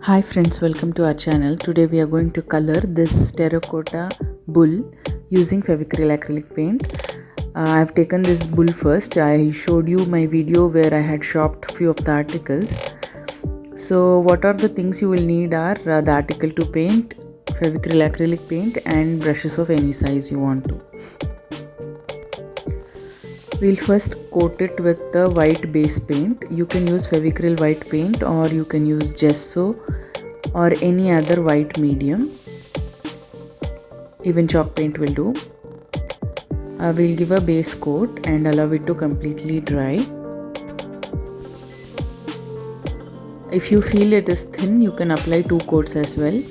Hi friends, welcome to our channel. Today we are going to color this terracotta bull using Fevicryl acrylic paint. I have taken this bull first. I showed you my video where I had shopped few of the articles. So what are the things you will need are the article to paint, Fevicryl acrylic paint and brushes of any size you want to. We'll first coat it with the white base paint. You can use Fevicryl white paint or you can use gesso or any other white medium. Even chalk paint will do. We'll give a base coat and allow it to completely dry. If you feel it is thin, you can apply 2 coats as well.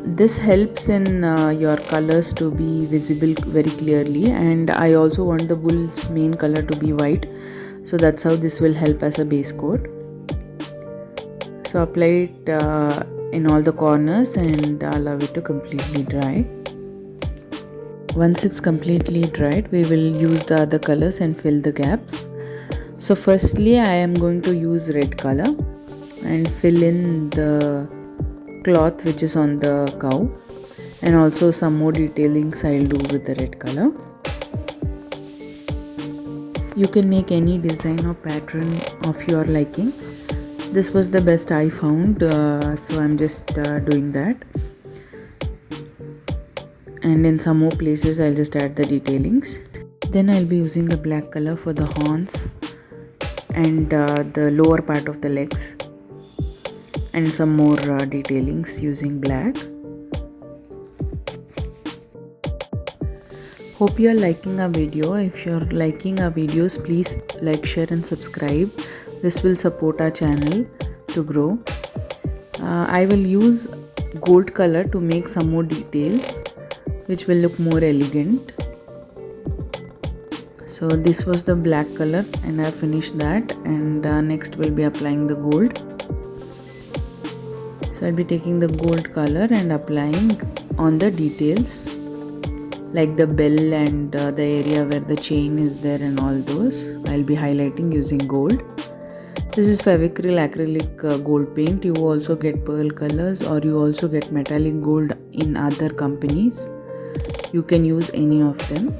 This helps in your colors to be visible very clearly, and I also want the bull's main color to be white, so that's how this will help as a base coat. So apply it in all the corners and allow it to completely dry. Once it's completely dried, we will use the other colors and fill the gaps. So firstly, I am going to use red color and fill in the cloth which is on the cow, and also some more detailings I'll do with the red color. You can make any design or pattern of your liking. This was the best I found, so I'm just doing that. And in some more places I'll just add the detailings. Then I'll be using the black color for the horns and the lower part of the legs, and some more detailings using black. Hope you are liking our video. If you are liking our videos, please like, share and subscribe. This will support our channel to grow. I will use gold color to make some more details which will look more elegant. So this was the black color and I finished that, and next we'll be applying the gold. So I'll be taking the gold color and applying on the details like the bell and the area where the chain is there and all those. I'll be highlighting using gold. This is Fevicryl acrylic gold paint. You also get pearl colors or you also get metallic gold in other companies. You can use any of them,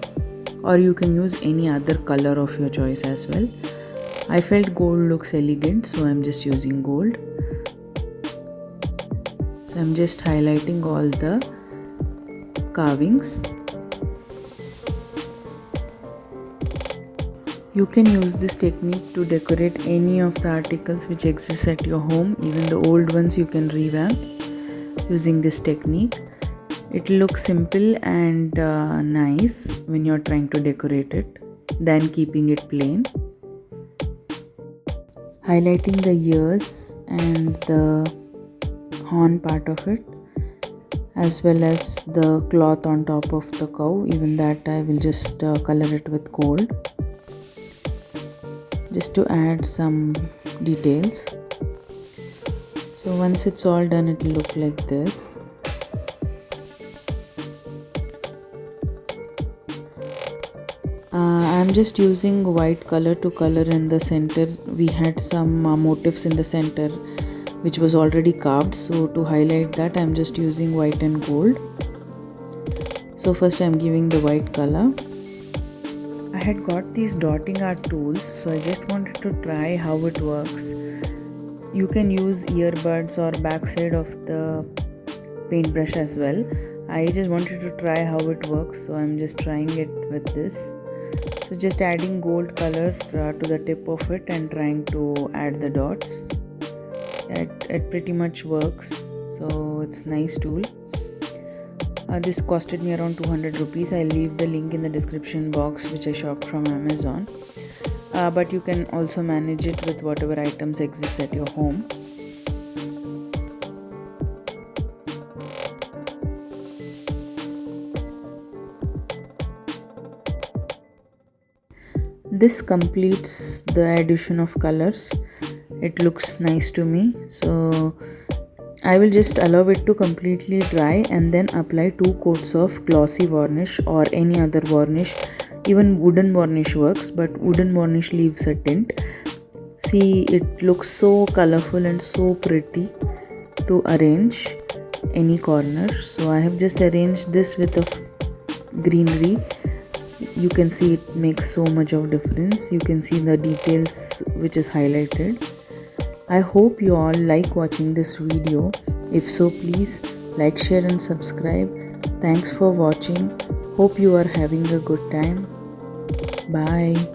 or you can use any other color of your choice as well. I felt gold looks elegant, so I'm just using gold. So I'm just highlighting all the carvings. You can use this technique to decorate any of the articles which exist at your home. Even the old ones you can revamp using this technique. It looks simple and nice when you're trying to decorate it than keeping it plain. Highlighting the ears and the horn part of it, as well as the cloth on top of the cow. Even that I will just color it with gold, just to add some details. So once it's all done, it will look like this. I'm just using white color to color in the center. We had some motifs in the center which was already carved, so to highlight that I'm just using white and gold. So first I'm giving the white color. I had got these dotting art tools, so I just wanted to try how it works. You can use earbuds or backside of the paintbrush as well. I just wanted to try how it works, so I'm just trying it with this. So just adding gold color to the tip of it and trying to add the dots. It pretty much works, so it's nice tool. This costed me around 200 rupees. I'll leave the link in the description box which I shopped from Amazon. But you can also manage it with whatever items exist at your home. This completes the addition of colors. It looks nice to me, so I will just allow it to completely dry and then apply 2 coats of glossy varnish or any other varnish. Even wooden varnish works, but wooden varnish leaves a tint. See, it looks so colorful and so pretty. to arrange any corner. So I have just arranged this with a greenery. You can see it makes so much of difference. You can see the details which is highlighted. I hope you all like watching this video. If so, please like, share and subscribe. Thanks for watching. Hope you are having a good time. Bye.